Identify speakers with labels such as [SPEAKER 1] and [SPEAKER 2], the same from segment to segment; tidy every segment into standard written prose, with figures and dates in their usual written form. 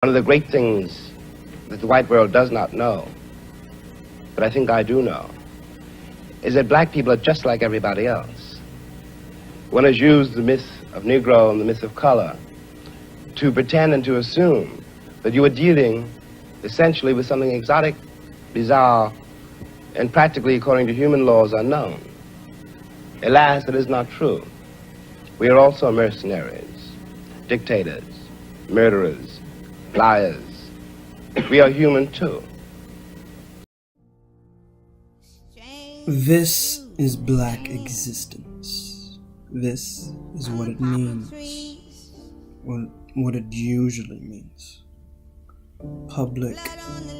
[SPEAKER 1] One of the great things that the white world does not know, but I think I do know, is that black people are just like everybody else. One has used the myth of Negro and the myth of color to pretend and to assume that you are dealing essentially with something exotic, bizarre, and practically, according to human laws, unknown. Alas, that is not true. We are also mercenaries, dictators, murderers, liars. We are human too.
[SPEAKER 2] This is black existence. This is what it means. What it usually means. Public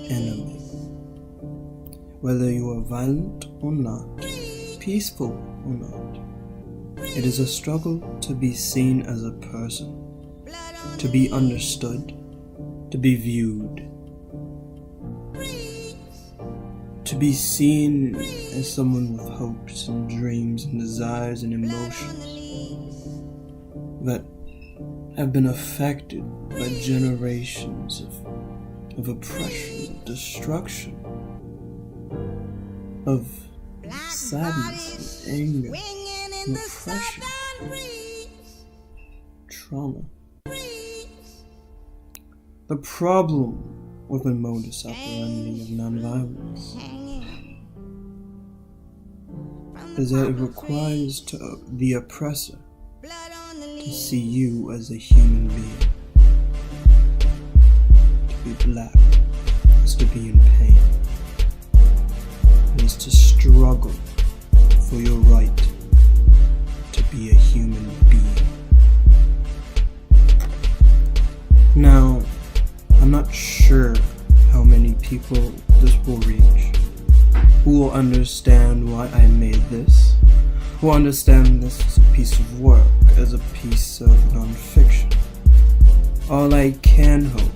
[SPEAKER 2] enemy. Whether you are violent or not, peaceful or not, it is a struggle to be seen as a person, to be understood, to be viewed, to be seen as someone with hopes and dreams and desires and emotions that have been affected by generations of oppression, of destruction, of sadness and anger and oppression, trauma. The problem with the modus operandi of nonviolence is that it requires the oppressor to see you as a human being. To be black is to be in pain. It is to struggle for your right to be a human being. Now, I'm not sure how many people this will reach, who will understand why I made this, who will understand this as a piece of work, as a piece of non-fiction. All I can hope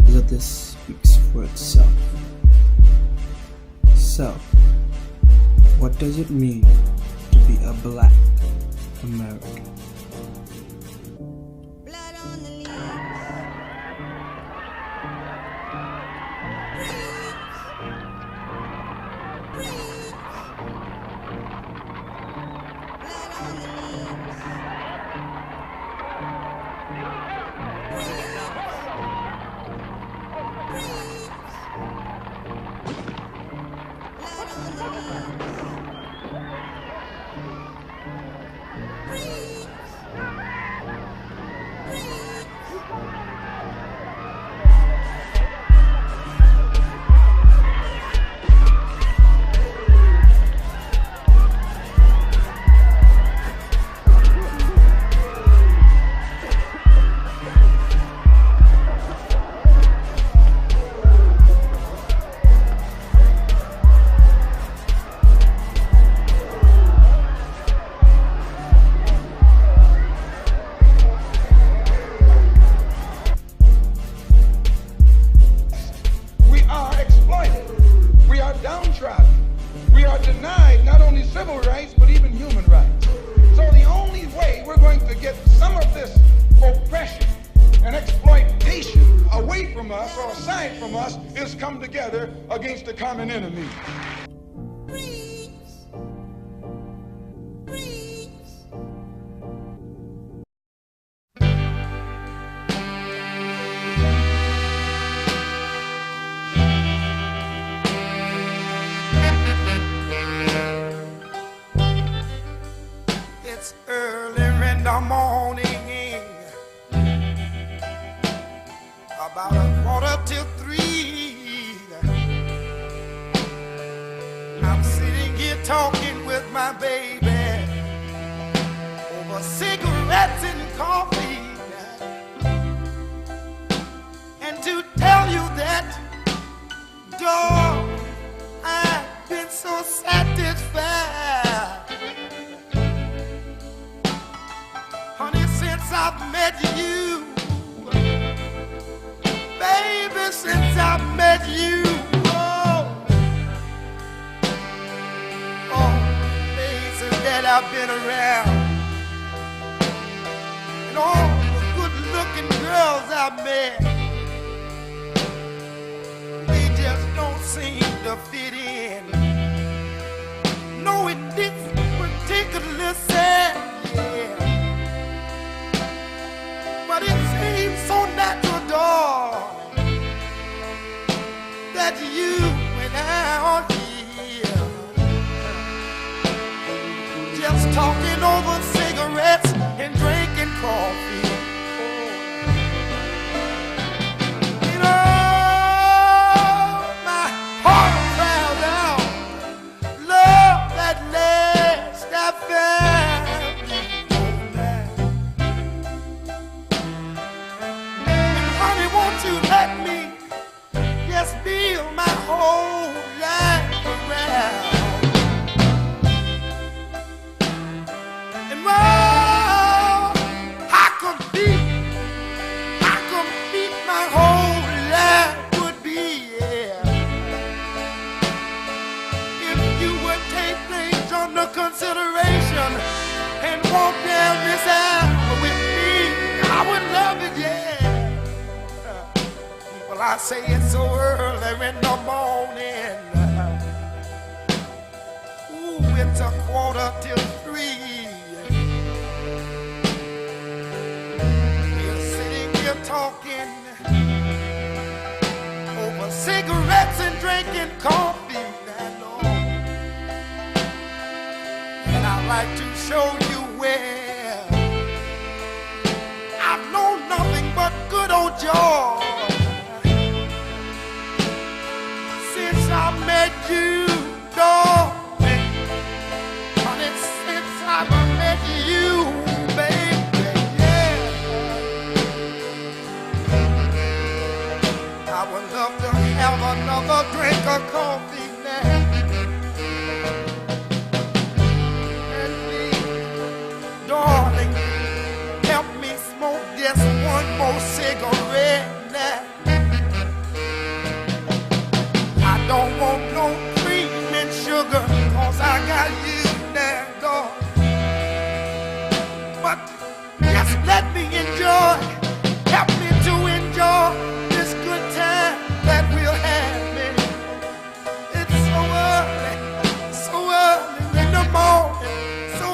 [SPEAKER 2] is that this speaks for itself. So, what does it mean to be a black American?
[SPEAKER 3] We are denied not only civil rights, but even human rights. So the only way we're going to get some of this oppression and exploitation away from us or aside from us is come together against the common enemy.
[SPEAKER 4] It's early in the morning, about 2:45. I'm sitting here talking with my baby over cigarettes and coffee, and to tell you that, dog, I've been so satisfied. I've met you, baby, since I've met you. Oh, places that I've been around, and all the good-looking girls I've met. seem to fit in. No, it didn't particularly sad, yeah. But it seems so natural, darling, that you and I are here, just talking over cigarettes and drinking coffee. You know, my heart cries out, love that lasts, that found me. And honey, won't you let me just build my whole life around? And well, I compete my whole life would be, yeah, if you would take things under consideration and walk down this aisle with me. I would love it, yeah. Well, I say it's so early in the morning. Ooh, it's 2:45. We're sitting here talking over cigarettes and drinking coffee, I know. And I'd like to show you where I know nothing but good old joy since I met you, darling. Honey, since I met you, baby, yeah. I would love to have another drink of coffee now. And please, darling, help me smoke just one more cigarette now. I don't want no cream and sugar, 'cause I got you now, darling. But just let me enjoy, help me to enjoy this good time that we'll have, man. It's so early in the morning, so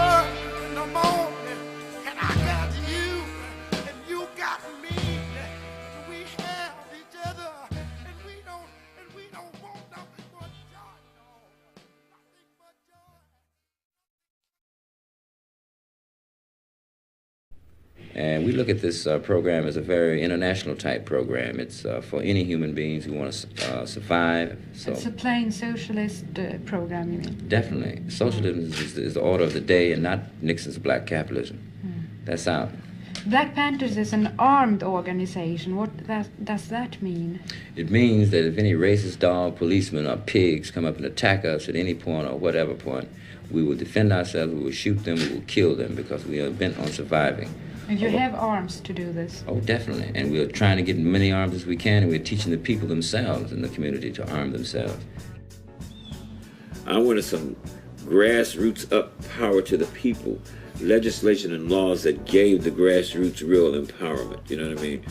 [SPEAKER 4] early in the morning, and I got you, and you got me. We have each other, and we don't want nothing but joy, no, nothing but joy.
[SPEAKER 5] And we look at this program as a very international type program. It's for any human beings who want to survive. So
[SPEAKER 6] It's a plain socialist program, you mean?
[SPEAKER 5] definitely, socialism is the order of the day, and not Nixon's black capitalism. That's out.
[SPEAKER 6] Black Panthers is an armed organization. What does that mean?
[SPEAKER 5] It means that if any racist dog, policemen, or pigs come up and attack us at any point or whatever point, we will defend ourselves, we will shoot them, we will kill them, because we are bent on surviving.
[SPEAKER 6] And you have arms to do this.
[SPEAKER 5] Oh, definitely. And we're trying to get as many arms as we can, and we're teaching the people themselves in the community to arm themselves.
[SPEAKER 7] I wanted some grassroots up power to the people, legislation and laws that gave the grassroots real empowerment, you know what I mean?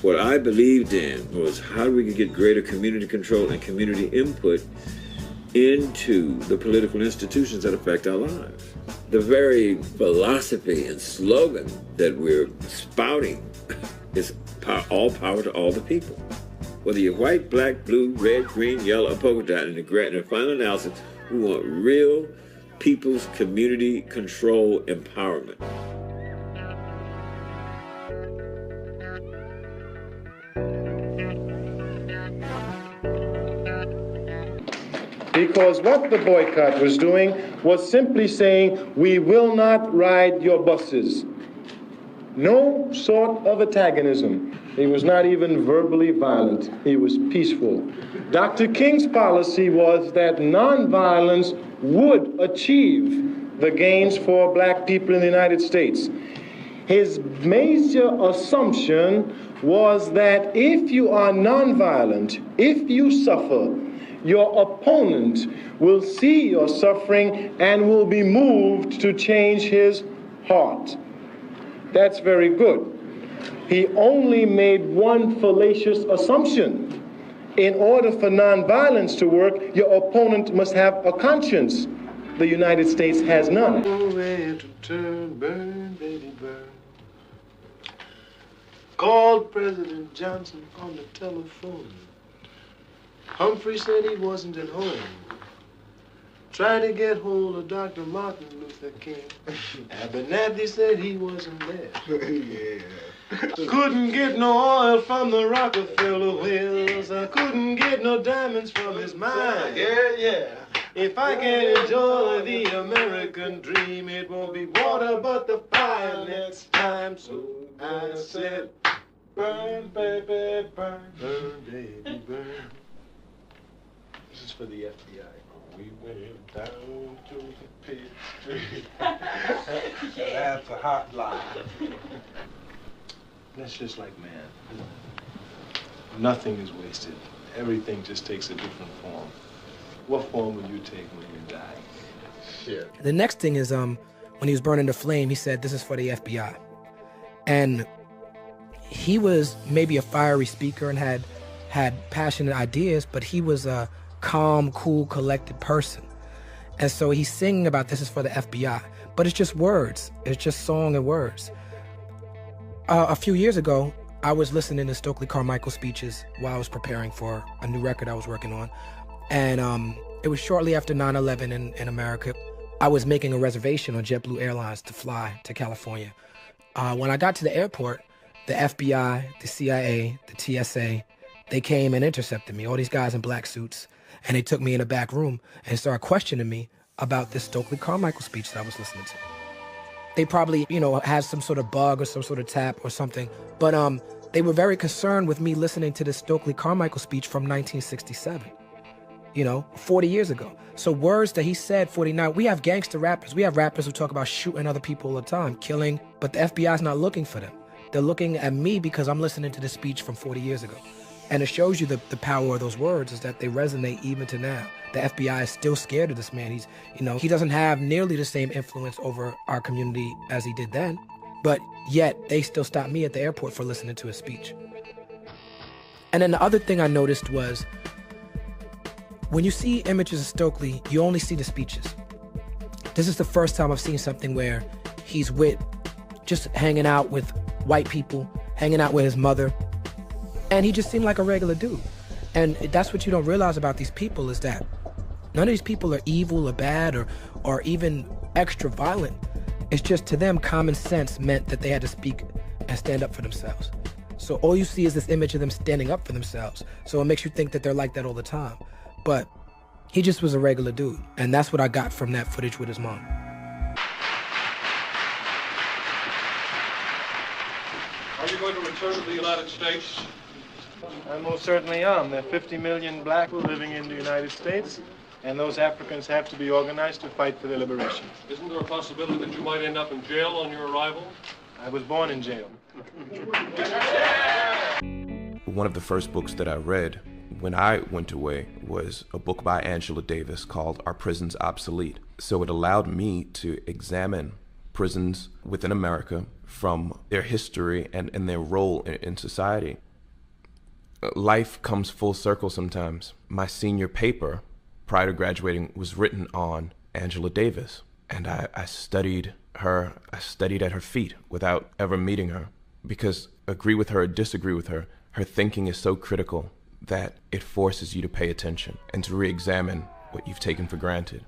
[SPEAKER 7] What I believed in was how we could get greater community control and community input into the political institutions that affect our lives. The very philosophy and slogan that we're spouting is all power to all the people. Whether you're white, black, blue, red, green, yellow, or polka dot, in the final analysis, we want real people's community control empowerment.
[SPEAKER 8] Because what the boycott was doing was simply saying, we will not ride your buses. No sort of antagonism. He was not even verbally violent. He was peaceful. Dr. King's policy was that nonviolence would achieve the gains for black people in the United States. His major assumption was that if you are nonviolent, if you suffer, your opponent will see your suffering and will be moved to change his heart. That's very good. He only made one fallacious assumption, In order for nonviolence to work, your opponent must have a conscience. The United States has none. Burn, baby, burn. Called President Johnson on the telephone. Humphrey said he wasn't at home. Tried to get hold of Dr. Martin Luther King. Abernathy said he wasn't there. Yeah. Couldn't get no oil from the Rockefeller wells. I couldn't get no diamonds from his mine. Yeah. If I can enjoy the American dream, it won't be water but the fire next time. So I said, burn, baby, burn, burn, baby, burn. This is for the FBI. We went down to the pit. That's a hot line. That's just like man. Nothing is wasted. Everything just takes a different form. What form will you take when you die? Yeah.
[SPEAKER 9] The next thing is when he was burning the flame, he said, this is for the FBI. And he was maybe a fiery speaker and had passionate ideas, but he was a calm, cool, collected person. And so he's singing about this is for the FBI, but it's just words. It's just song and words. A few years ago, I was listening to Stokely Carmichael speeches while I was preparing for a new record I was working on. And it was shortly after 9/11 in America. I was making a reservation on JetBlue Airlines to fly to California. When I got to the airport, the FBI, the CIA, the TSA, they came and intercepted me, all these guys in black suits, and they took me in a back room and started questioning me about this Stokely Carmichael speech that I was listening to. They probably, had some sort of bug or some sort of tap or something, but they were very concerned with me listening to this Stokely Carmichael speech from 1967. 40 years ago. So words that he said 49, we have gangster rappers. We have rappers who talk about shooting other people all the time, killing, but the FBI's not looking for them. They're looking at me because I'm listening to this speech from 40 years ago. And it shows you the power of those words is that they resonate even to now. The FBI is still scared of this man. He doesn't have nearly the same influence over our community as he did then, but yet they still stopped me at the airport for listening to his speech. And then the other thing I noticed was, when you see images of Stokely, you only see the speeches. This is the first time I've seen something where he's just hanging out with white people, hanging out with his mother, and he just seemed like a regular dude. And that's what you don't realize about these people is that none of these people are evil or bad or even extra violent. It's just to them, common sense meant that they had to speak and stand up for themselves. So all you see is this image of them standing up for themselves. So it makes you think that they're like that all the time. But he just was a regular dude, and that's what I got from that footage with his mom.
[SPEAKER 10] Are you going to return to the United States?
[SPEAKER 8] I most certainly am. There are 50 million black people living in the United States, and those Africans have to be organized to fight for their liberation.
[SPEAKER 10] Isn't there a possibility that you might end up in jail on your arrival?
[SPEAKER 8] I was born in jail.
[SPEAKER 11] One of the first books that I read when I went away was a book by Angela Davis called Are Prisons Obsolete? So it allowed me to examine prisons within America from their history and their role in society. Life comes full circle sometimes. My senior paper prior to graduating was written on Angela Davis, and I studied her. I studied at her feet without ever meeting her, because agree with her or disagree with her, her thinking is so critical that it forces you to pay attention and to re-examine what you've taken for granted.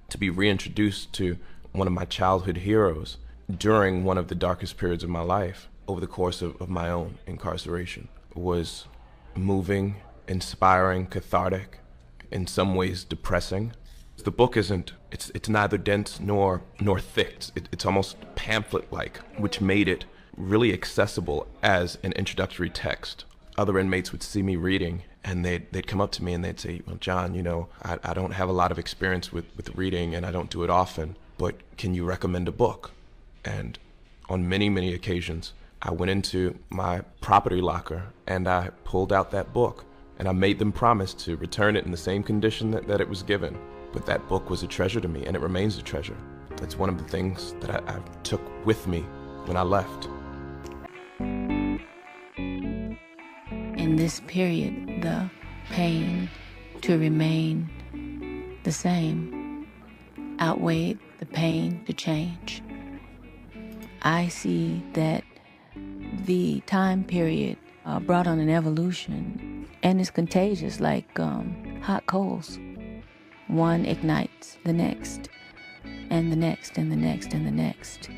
[SPEAKER 11] To be reintroduced to one of my childhood heroes during one of the darkest periods of my life over the course of my own incarceration was moving, inspiring, cathartic, in some ways depressing. The book it's neither dense nor thick. It's almost pamphlet-like, which made it really accessible as an introductory text. Other inmates would see me reading, and they'd come up to me and they'd say, well, John, I don't have a lot of experience with reading, and I don't do it often, but can you recommend a book? And on many, many occasions, I went into my property locker and I pulled out that book, and I made them promise to return it in the same condition that it was given. But that book was a treasure to me, and it remains a treasure. It's one of the things that I took with me when I left.
[SPEAKER 12] In this period, the pain to remain the same outweighed the pain to change. I see that the time period brought on an evolution, and it's contagious like hot coals. One ignites the next, and the next, and the next, and the next.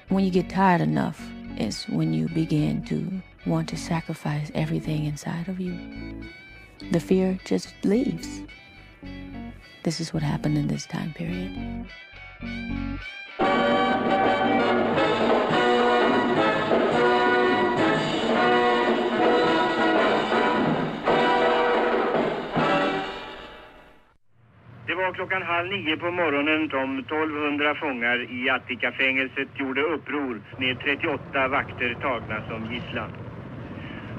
[SPEAKER 12] When you get tired enough is when you begin to want to sacrifice everything inside of you. The fear just leaves. This is what happened in this time period.
[SPEAKER 13] Det var klockan 8:30 på morgonen som 1200 fångar i Attica-fängelset gjorde uppror med 38 vakter tagna som gisslan.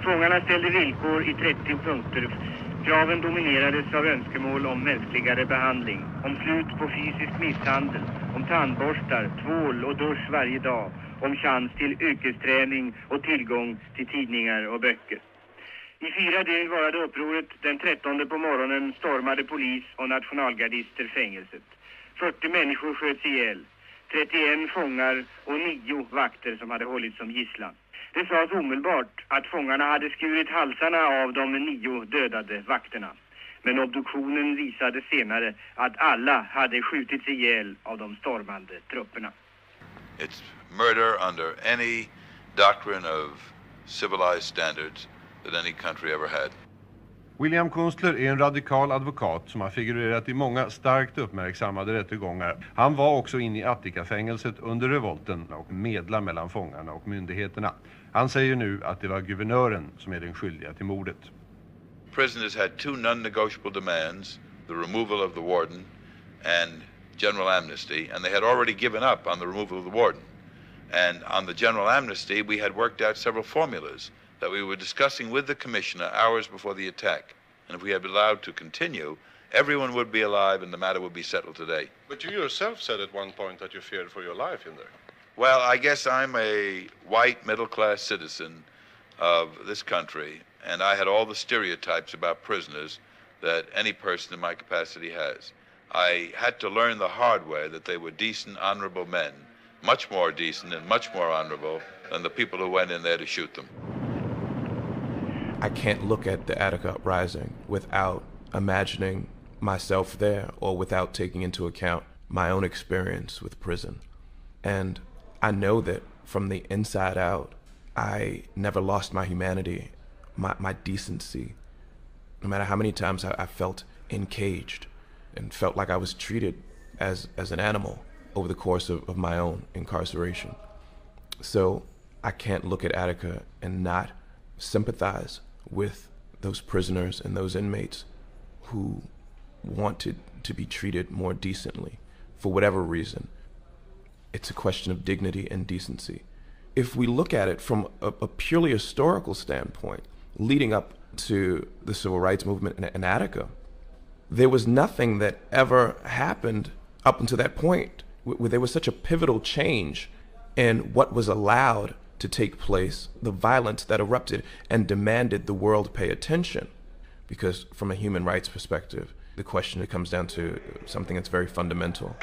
[SPEAKER 13] Fångarna ställde villkor i 30 punkter. Kraven dominerades av önskemål om mänskligare behandling, om slut på fysisk misshandel, om tandborstar, tvål och dusch varje dag, om chans till yrkesträning och tillgång till tidningar och böcker. I 4 dygn varade upproret. Den 13 på morgonen stormade polis och nationalgardister fängelset. 40 människor sköts ihjäl, 31 fångar och 9 vakter som hade hållits som gisslan. Det sades omedelbart att fångarna hade skurit halsarna av de 9 dödade vakterna. Men obduktionen visade senare att alla hade skjutits ihjäl av de stormande trupperna.
[SPEAKER 14] It's murder under any doctrine of civilized standards that any country ever had.
[SPEAKER 15] William Kunstler är en radikal advokat som har figurerat i många starkt uppmärksammade rättegångar. Han var också inne i Attica-fängelset under revolten och medlade mellan fångarna och myndigheterna. Han säger nu att det var guvernören som är den skyldiga till mordet.
[SPEAKER 14] Prisoners had 2 non-negotiable demands, the removal of the warden and general amnesty, and they had already given up on the removal of the warden. And on the general amnesty, we had worked out several formulas that we were discussing with the commissioner hours before the attack. And if we had been allowed to continue, everyone would be alive and the matter would be settled today.
[SPEAKER 15] But you yourself said at one point that you feared for your life in there.
[SPEAKER 14] Well, I guess I'm a white middle-class citizen of this country, and I had all the stereotypes about prisoners that any person in my capacity has. I had to learn the hard way that they were decent, honorable men, much more decent and much more honorable than the people who went in there to shoot them.
[SPEAKER 11] I can't look at the Attica uprising without imagining myself there or without taking into account my own experience with prison. And I know that from the inside out, I never lost my humanity, my decency. No matter how many times I felt encaged and felt like I was treated as an animal over the course of my own incarceration. So I can't look at Attica and not sympathize with those prisoners and those inmates who wanted to be treated more decently for whatever reason. It's a question of dignity and decency. If we look at it from a purely historical standpoint, leading up to the civil rights movement in Attica, there was nothing that ever happened up until that point where there was such a pivotal change in what was allowed to take place, the violence that erupted and demanded the world pay attention. Because from a human rights perspective, the question, it comes down to something that's very fundamental.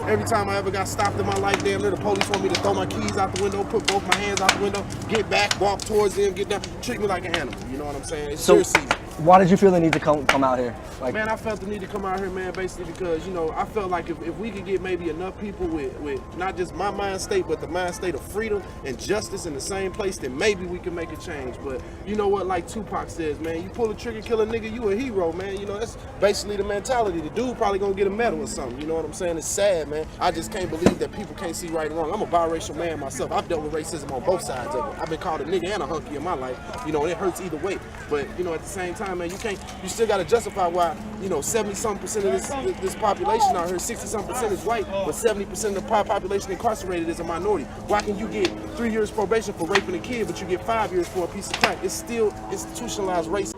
[SPEAKER 16] Every time I ever got stopped in my life, damn near the police want me to throw my keys out the window, put both my hands out the window, get back, walk towards them, get down, treat me like an animal. You know what I'm saying? It's seriously.
[SPEAKER 17] Why did you feel the need to come out here? Like,
[SPEAKER 16] man, I felt the need to come out here, man, basically because, you know, I felt like if we could get maybe enough people with not just my mind state, but the mind state of freedom and justice in the same place, then maybe we can make a change. But you know what, like Tupac says, man, you pull a trigger, kill a nigga, you a hero, man. You know, that's basically the mentality. The dude probably gonna get a medal or something, you know what I'm saying? It's sad, man. I just can't believe that people can't see right and wrong. I'm a biracial man myself. I've dealt with racism on both sides of it. I've been called a nigga and a hunky in my life, you know, and it hurts either way. But, you know, at the same time, man, you still gotta justify why, you know, 70-something% of this population out here, 60-something% is white, but 70% of the population incarcerated is a minority. Why can you get 3 years probation for raping a kid, but you get 5 years for a piece of crack? It's still institutionalized racism.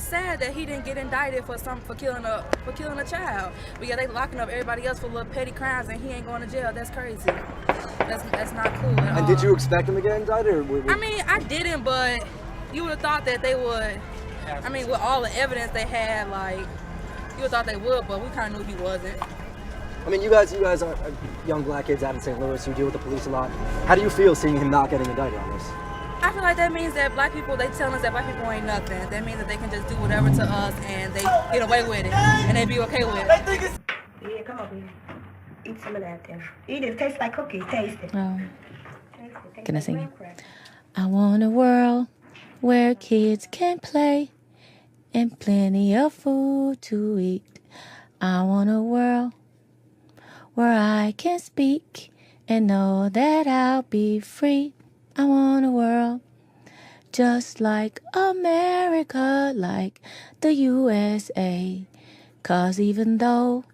[SPEAKER 18] sad that he didn't get indicted for killing a child. But yeah, they locking up everybody else for little petty crimes, and he ain't going to jail. That's crazy. That's not cool at all.
[SPEAKER 17] And did you expect him to get indicted? Or
[SPEAKER 18] I mean, I didn't, but you would have thought that they would. I mean, with all the evidence they had, like, you would have thought they would, but we kind of knew he wasn't.
[SPEAKER 17] I mean, you guys are young black kids out in St. Louis. You deal with the police a lot. How do you feel seeing him not getting indicted on this?
[SPEAKER 18] I feel like that means that black people, they telling us that black people ain't nothing. That means that they can just do whatever to us and they get away with it and they be okay with it.
[SPEAKER 19] Yeah, come on, baby. Eat some of that then. Eat it. It tastes like cookies. Taste it.
[SPEAKER 12] Can I sing it? I want a world where kids can play and plenty of food to eat. I want a world where I can speak and know that I'll be free. I want a world just like America, like the USA. 'Cause even though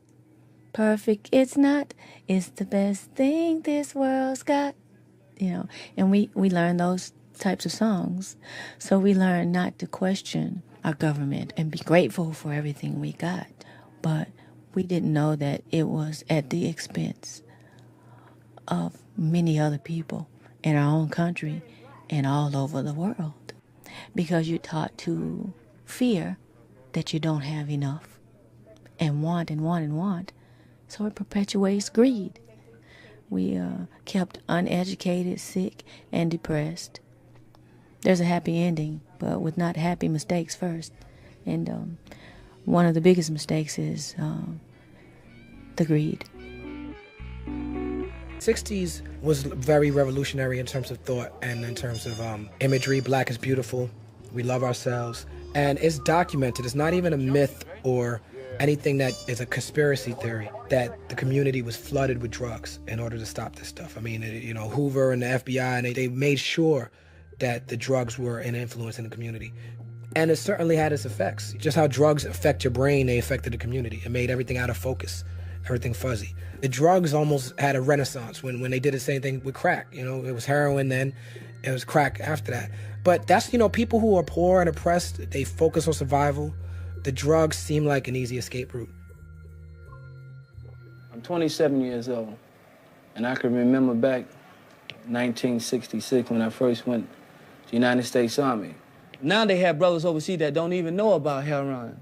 [SPEAKER 12] perfect it's not, it's the best thing this world's got. You know, and we learn those types of songs. So we learn not to question our government and be grateful for everything we got. But we didn't know that it was at the expense of many other people in our own country and all over the world. Because you're taught to fear that you don't have enough and want and want and want. So it perpetuates greed. We kept uneducated, sick, and depressed. There's a happy ending, but with not happy mistakes first. And one of the biggest mistakes is the greed.
[SPEAKER 9] 60s was very revolutionary in terms of thought and in terms of imagery. Black is beautiful. We love ourselves. And it's documented. It's not even a myth or anything that is a conspiracy theory that the community was flooded with drugs in order to stop this stuff. I mean, you know, Hoover and the FBI, and they made sure that the drugs were an influence in the community. And it certainly had its effects. Just how drugs affect your brain, they affected the community. It made everything out of focus, everything fuzzy. The drugs almost had a renaissance when they did the same thing with crack. You know, it was heroin then, it was crack after that. But that's, you know, people who are poor and oppressed, they focus on survival. The drugs seem like an easy escape route.
[SPEAKER 20] I'm 27 years old, and I can remember back 1966 when I first went to the United States Army. Now they have brothers overseas that don't even know about heroin.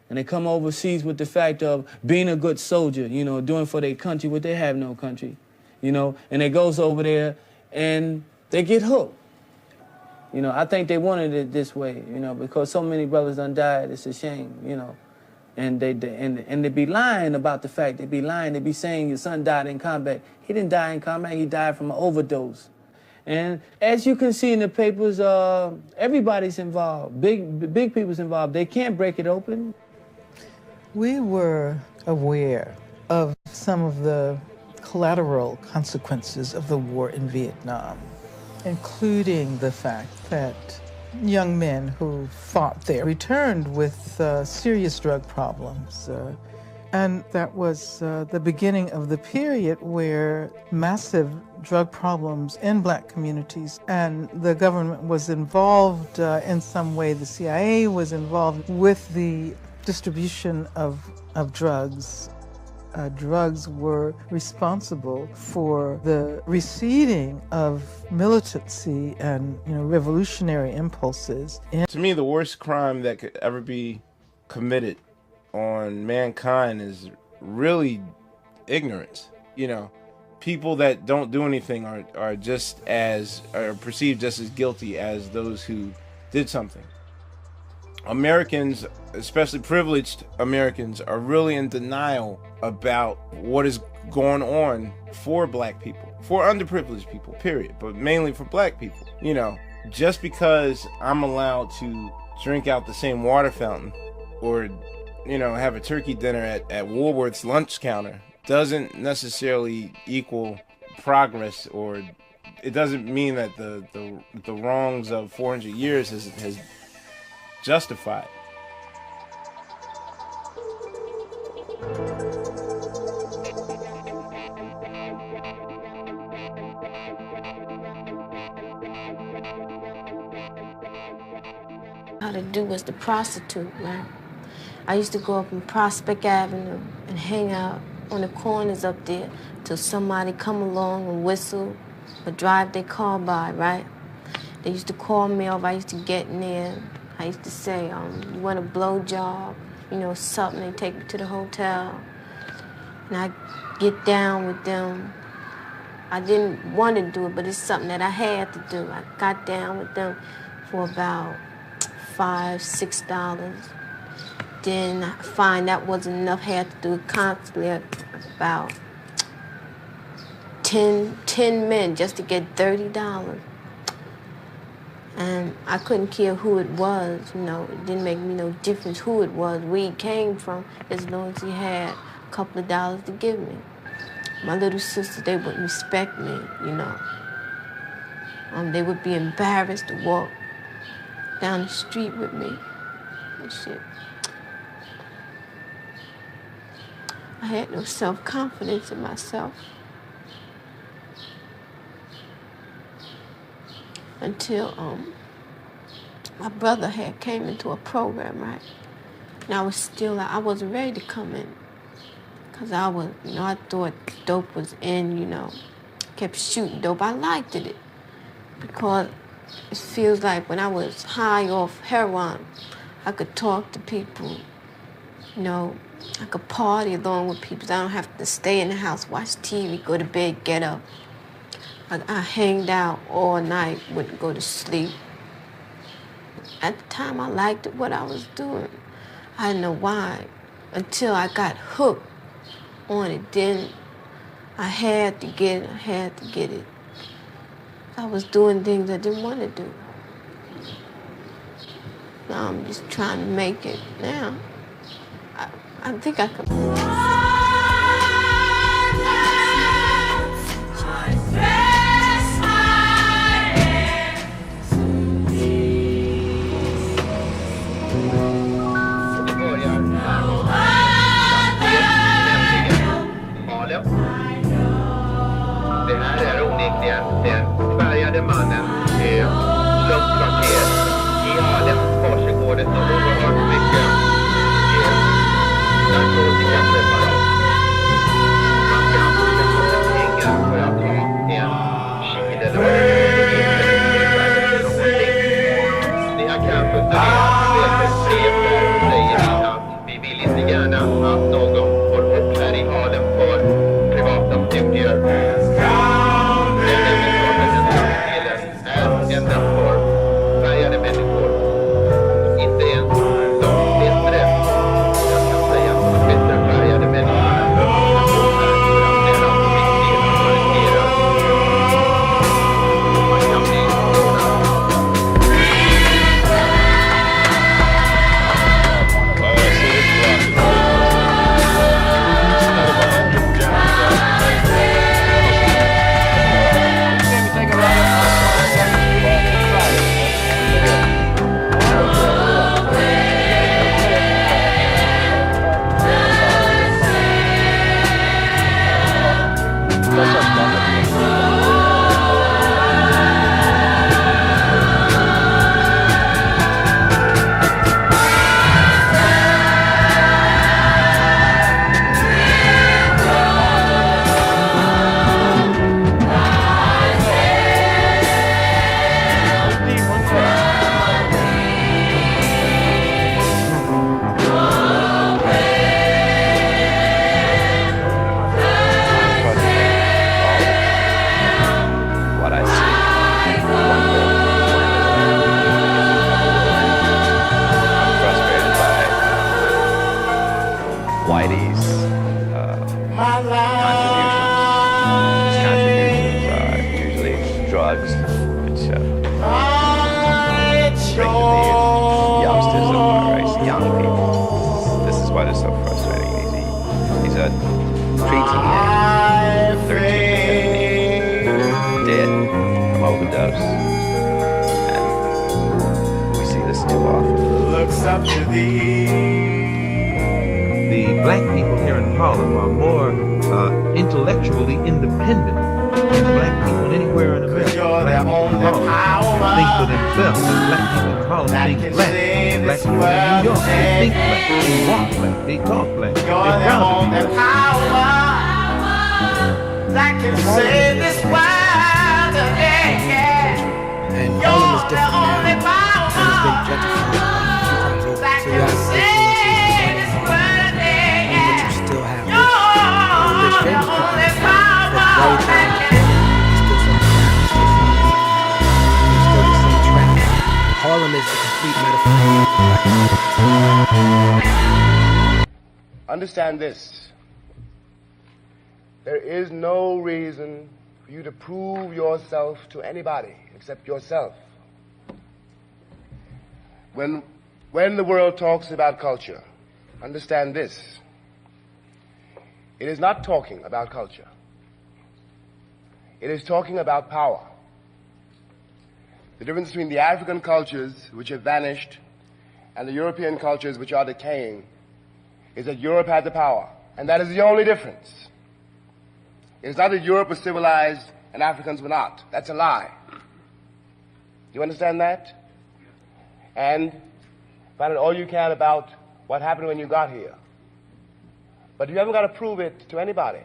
[SPEAKER 20] And they come overseas with the fact of being a good soldier, you know, doing for their country what they have no country, you know. And they goes over there and they get hooked. You know, I think they wanted it this way, you know, because so many brothers done died. It's a shame, you know. And they be lying about the fact. They be lying. They be saying your son died in combat. He didn't die in combat. He died from an overdose. And as you can see in the papers, everybody's involved. Big people's involved. They can't break it open.
[SPEAKER 21] We were aware of some of the collateral consequences of the war in Vietnam, including the fact that young men who fought there returned with serious drug problems. And that was the beginning of the period where massive drug problems in black communities, and the government was involved in some way. The CIA was involved with the distribution of drugs. Drugs were responsible for the receding of militancy and, you know, revolutionary impulses.
[SPEAKER 22] To me, the worst crime that could ever be committed on mankind is really ignorance. You know, people that don't do anything are perceived just as guilty as those who did something. Americans, especially privileged Americans, are really in denial about what is going on for black people, for underprivileged people, period, but mainly for black people. You know, just because I'm allowed to drink out the same water fountain or, you know, have a turkey dinner at Woolworth's lunch counter doesn't necessarily equal progress, or it doesn't mean that the wrongs of 400 years has justified.
[SPEAKER 1] how to do was to prostitute, right? I used to go up in Prospect Avenue and hang out on the corners up there till somebody come along and whistle or drive their car by, right? They used to call me up. I used to get in there. I used to say, you want a blow job? You know, something. They take me to the hotel. And I get down with them. I didn't want to do it, but it's something that I had to do. I got down with them for about $5, $6. Then I find that wasn't enough. Had to do it constantly, about 10 men just to get $30. And I couldn't care who it was, you know. It didn't make me no difference who it was, where he came from, as long as he had a couple of dollars to give me. My little sisters, they wouldn't respect me, you know. They would be embarrassed to walk down the street with me and shit. I had no self-confidence in myself until my brother had came into a program, right? And I wasn't ready to come in. Because I was, you know, I thought dope was in, you know. Kept shooting dope. I liked it. Because it feels like when I was high off heroin, I could talk to people, you know. I could party along with people. I don't have to stay in the house, watch TV, go to bed, get up. I hanged out all night, wouldn't go to sleep. At the time, I liked what I was doing. I didn't know why, until I got hooked on it. Then I had to get it. I was doing things I didn't want to do. Now I'm just trying to make it now. I think I could.
[SPEAKER 2] Det här är onekligen den färgade mannen slumpkvarter i Harlem Varsågården och oerhört mycket narkotikapreparat. Man kan skaffa pengar för att ha en kil eller vad det är någonting. Ni har kanske studerat spelbrev säger att vi vill inte gärna att någon får upp här i Harlem för privata studier. Endast för färgade människor. Inte ens de bättre, jag kan säga att de bättre färgade människorna man kan bli
[SPEAKER 23] The black people here in Harlem are more intellectually independent than black people anywhere in America. Think for themselves. And black people in Harlem think black. Black people in New York, they think black. They walk black. They talk black. They're proud to be black.
[SPEAKER 3] That can save this world today.
[SPEAKER 9] And Harlem is different now. And it's been gentrified a few times over. So you have this but you still have rich famous people that right now there's still some crap, there's still the same trap. Harlem is the complete metaphor.
[SPEAKER 8] Understand this. There is no reason for you to prove yourself to anybody except yourself. When the world talks about culture, understand this. It is not talking about culture. It is talking about power. The difference between the African cultures, which have vanished, and the European cultures, which are decaying, is that Europe had the power. And that is the only difference. It's not that Europe was civilized and Africans were not. That's a lie. You understand that? And find out all you can about what happened when you got here. But you haven't got to prove it to anybody.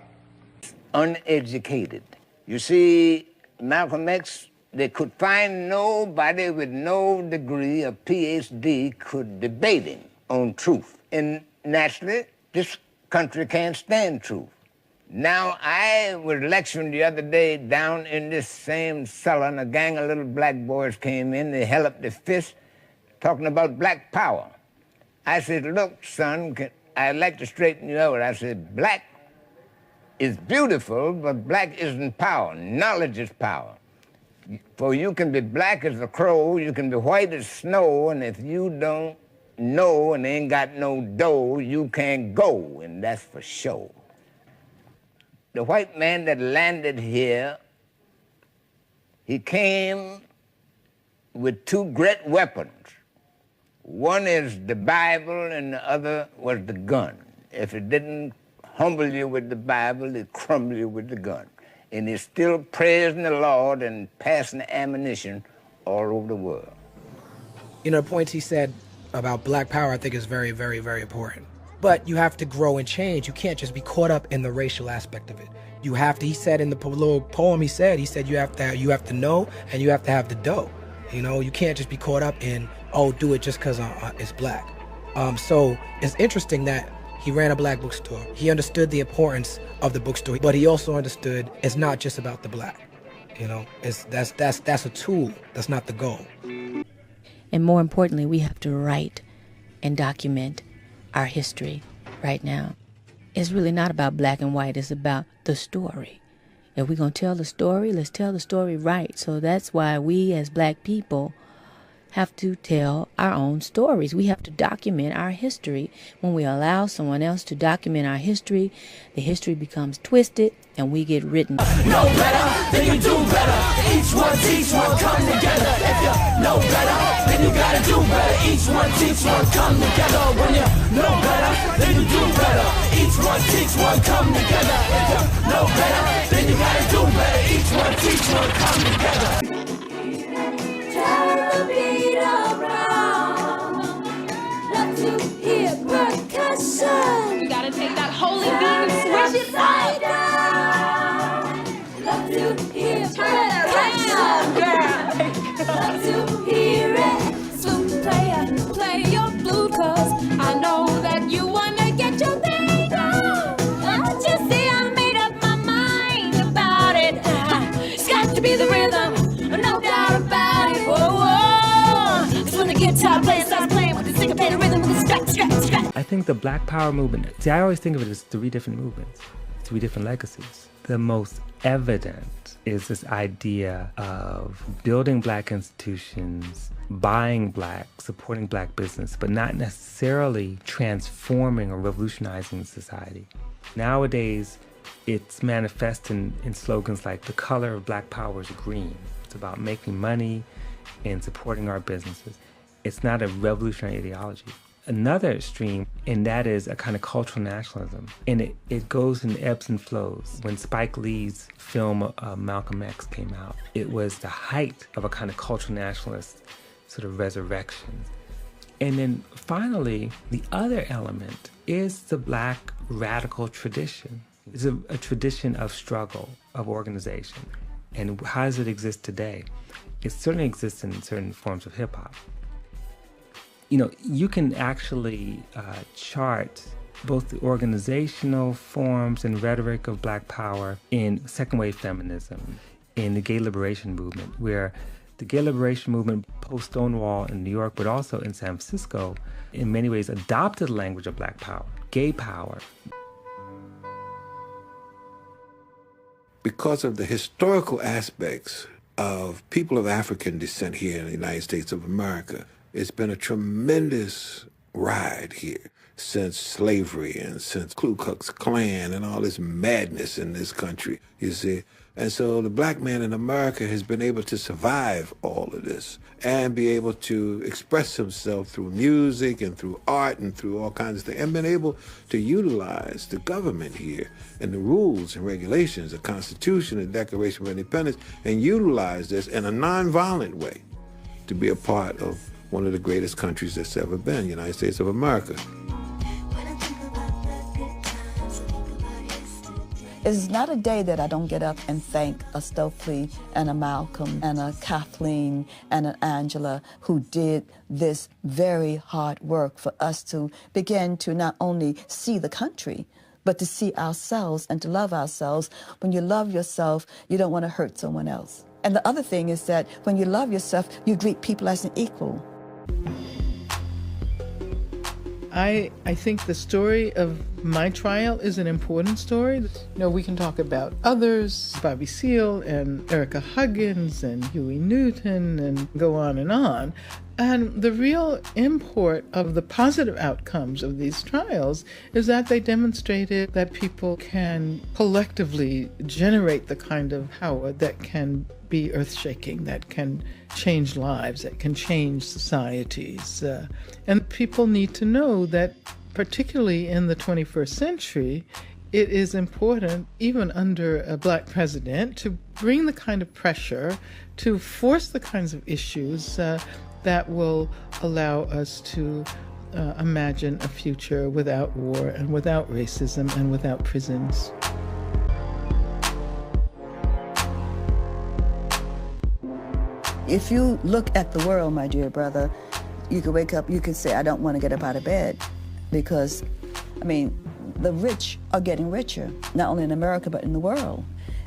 [SPEAKER 4] Uneducated. You see, Malcolm X, they could find nobody with no degree, a PhD, could debate him on truth. And naturally, this country can't stand truth. Now, I was lecturing the other day down in this same cellar, and a gang of little black boys came in. They held up their fists, talking about black power. I said, look, son, I'd like to straighten you out. I said, black is beautiful, but black isn't power. Knowledge is power. For you can be black as a crow, you can be white as snow, and if you don't know and ain't got no dough, you can't go, and that's for sure. The white man that landed here, he came with two great weapons. One is the Bible and the other was the gun. If it didn't humble you with the Bible, it crumble you with the gun. And he's still praising the Lord and passing the ammunition all over the world.
[SPEAKER 9] You know, the points he said about black power I think is very, very, very important. But you have to grow and change. You can't just be caught up in the racial aspect of it. You have to, he said in the little poem he said you have to know and you have to have the dough. You know, you can't just be caught up in, oh, do it just because it's black. So it's interesting that he ran a black bookstore. He understood the importance of the bookstore, but he also understood it's not just about the black. You know, that's a tool. That's not the goal.
[SPEAKER 12] And more importantly, we have to write and document our history right now. It's really not about black and white. It's about the story. If we're going to tell the story, let's tell the story right. So that's why we as black people have to tell our own stories. We have to document our history. When we allow someone else to document our history, the history becomes twisted and we get written.
[SPEAKER 3] Know better, then you do better. Each one teach one, come together. If you know better, then you gotta do better. Each one teach one, come together. When you know better, then you do better. Each one teach one, come together. If you know better, then you gotta do better. Each one teach one, come together. Turn the beat around. Love to hear percussion. You gotta take that holy beat and switch it right down. Love to hear percussion, girl. Love to hear it. Flute player, play your flute, 'cause I know that you wanna get your thing on. Don't you see I made up my mind about it. It's got to be the rhythm, no doubt about it. Whoa, whoa. It's when the guitar player starts playing with the syncopated rhythm with the scratch, scratch, scratch.
[SPEAKER 6] I think the Black Power movement, see, I always think of it as 3 different movements, 3 different legacies. The most evident is this idea of building black institutions, buying black, supporting black business, but not necessarily transforming or revolutionizing society. Nowadays, it's manifest in slogans like the color of black power is green. It's about making money and supporting our businesses. It's not a revolutionary ideology. another stream, and that is a kind of cultural nationalism. And it goes in ebbs and flows. When Spike Lee's film Malcolm X came out, it was the height of a kind of cultural nationalist sort of resurrection. And then finally, the other element is the Black radical tradition. It's a tradition of struggle, of organization. And how does it exist today? It certainly exists in certain forms of hip hop. You can actually chart both the organizational forms and rhetoric of Black power in second wave feminism, in the gay liberation movement, where the gay liberation movement post-Stonewall in New York, but also in San Francisco, in many ways adopted the language of Black power, gay power.
[SPEAKER 5] Because of the historical aspects of people of African descent here in the United States of America, it's been a tremendous ride here since slavery and since Ku Klux Klan and all this madness in this country, you see. And so the Black man in America has been able to survive all of this and be able to express himself through music and through art and through all kinds of things, and been able to utilize the government here and the rules and regulations, the Constitution and Declaration of Independence, and utilize this in a nonviolent way to be a part of one of the greatest countries that's ever been, the United States of America.
[SPEAKER 7] It's not a day that I don't get up and thank a Stokely and a Malcolm and a Kathleen and an Angela who did this very hard work for us to begin to not only see the country, but to see ourselves and to love ourselves. When you love yourself, you don't want to hurt someone else. And the other thing is that when you love yourself, you treat people as an equal.
[SPEAKER 21] I think the story of my trial is an important story. We can talk about others, Bobby Seale and Erica Huggins and Huey Newton, and go on. And the real import of the positive outcomes of these trials is that they demonstrated that people can collectively generate the kind of power that can be earth-shaking, that can change lives, that can change societies. And people need to know that, particularly in the 21st century, it is important, even under a Black president, to bring the kind of pressure, to force the kinds of issues that will allow us to imagine a future without war and without racism and without prisons.
[SPEAKER 7] If you look at the world, my dear brother, you could wake up, you could say, I don't want to get up out of bed. Because, the rich are getting richer, not only in America, but in the world.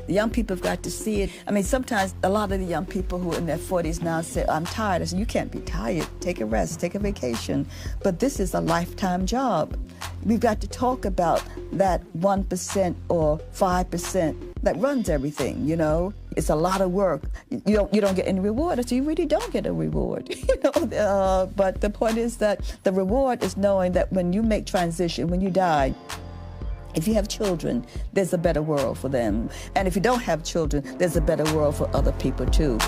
[SPEAKER 7] The young people have got to see it. Sometimes a lot of the young people who are in their 40s now say, I'm tired. I say, you can't be tired. Take a rest, take a vacation. But this is a lifetime job. We've got to talk about that 1% or 5% that runs everything, It's a lot of work. You don't get any reward, so you really don't get a reward, But the point is that the reward is knowing that when you make transition, when you die, if you have children, there's a better world for them. And if you don't have children, there's a better world for other people too.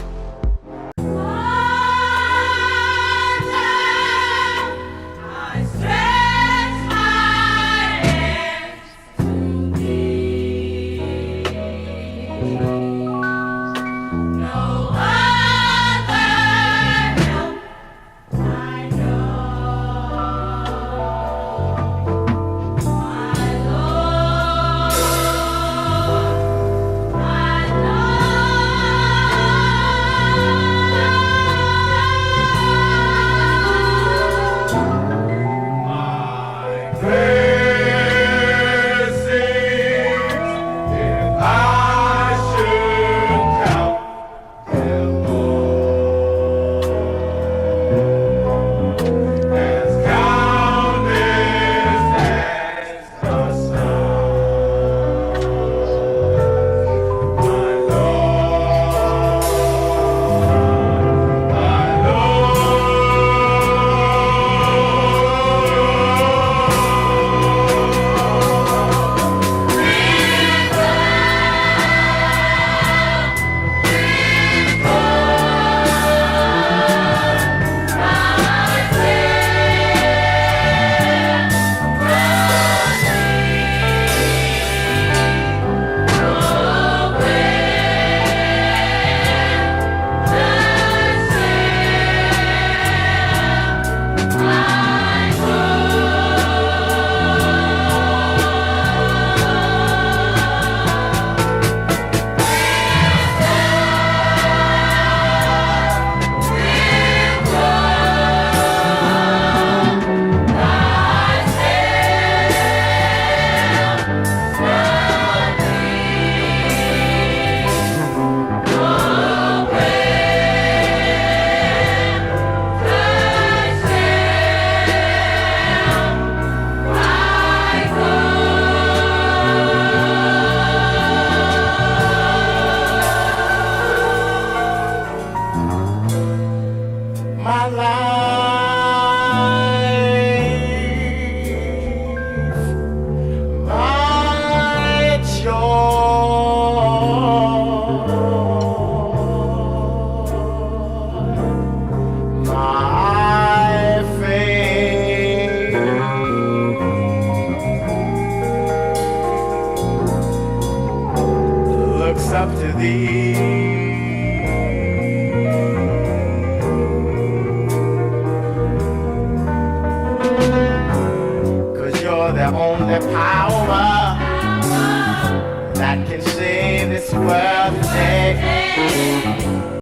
[SPEAKER 3] the only power that can save this world today.